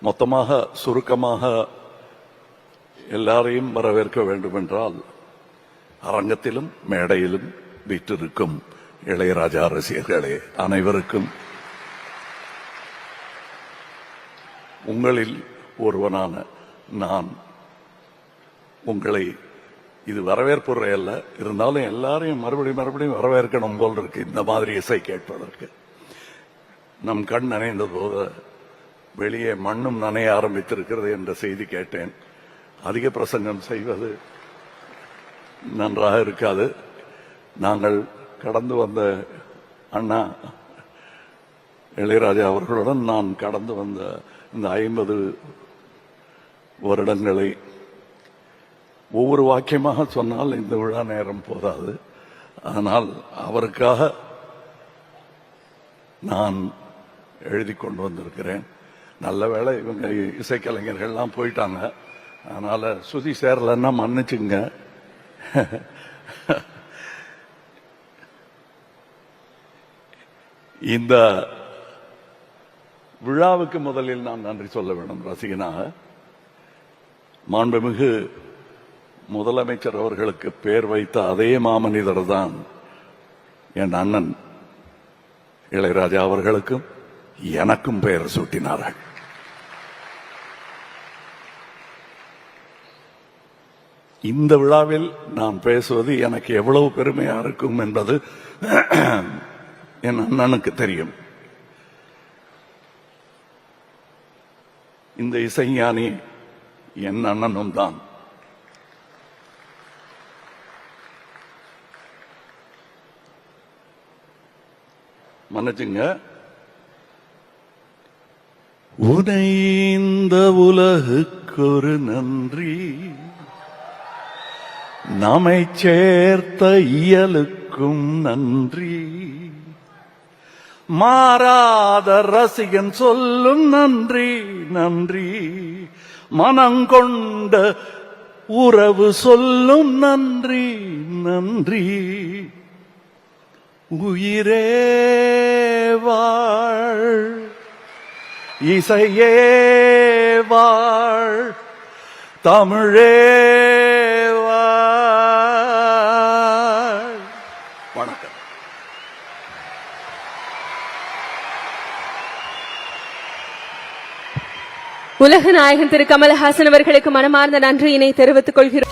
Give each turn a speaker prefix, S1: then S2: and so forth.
S1: மொத்தமாக சுருக்கமாக எல்லாரையும் வரவேற்க வேண்டும் என்றால், அரங்கத்திலும் மேடையிலும் வீற்றிருக்கும் இளையராஜா ரசிகர்களே அனைவருக்கும், உங்களில் ஒருவனான நான் உங்களை, இது வரவேற்புரை அல்ல, இருந்தாலும் எல்லாரையும் மறுபடியும் வரவேற்கணும் போல் இருக்கு இந்த மாதிரி இசை கேட்பதற்கு. நம் கண் நனைந்த போது வெளியே மண்ணும் நனைய ஆரம்பித்திருக்கிறது என்ற செய்தி கேட்டேன். அதிக பிரசங்கம் செய்வது நன்றாக இருக்காது. நாங்கள் கடந்து வந்த அண்ணா இளையராஜா அவர்களுடன் நான் கடந்து வந்த இந்த 50 வருடங்களை ஒவ்வொரு வாக்கியமாக சொன்னால் இந்த விழா நேரம் போதாது. ஆனால் அவருக்காக நான் எழுதி கொண்டு வந்திருக்கிறேன். நல்ல வேளை இவங்க இசைக்கலைஞர்கள்லாம் போயிட்டாங்க, அதனால சுதி சேரலன்னா மன்னிச்சுங்க. இந்த விழாவுக்கு முதலில் நான் நன்றி சொல்ல வேண்டும் ரசிகனாக. மாண்புமிகு முதலமைச்சர் அவர்களுக்கு பெயர் வைத்த அதே மாமனிதர் தான் என் அண்ணன் இளையராஜா அவர்களுக்கும் எனக்கும் பெயர் சூட்டினார்கள். இந்த விழாவில் நான் பேசுவது எனக்கு எவ்வளவு பெருமையா இருக்கும் என்பது என் அண்ணனுக்கு தெரியும். இந்த இசைஞானி என் அண்ணனும் தான். மன்னிச்சுங்க. உனை இந்த உலகுக்கொரு நன்றி, நம்மை சேர்த்த இயலுக்கும் நன்றி, மாறாத ரசிகன் சொல்லும் நன்றி நன்றி, மனங்கொண்ட உறவு சொல்லும் நன்றி நன்றி, உயிரே வாழ், இசையே வாழ், தமிழே வாழ். வணக்கம்.
S2: உலக நாயகன் திரு கமலஹாசன் அவர்களுக்கு மனமார்ந்த நன்றியினை தெரிவித்துக் கொள்கிறோம்.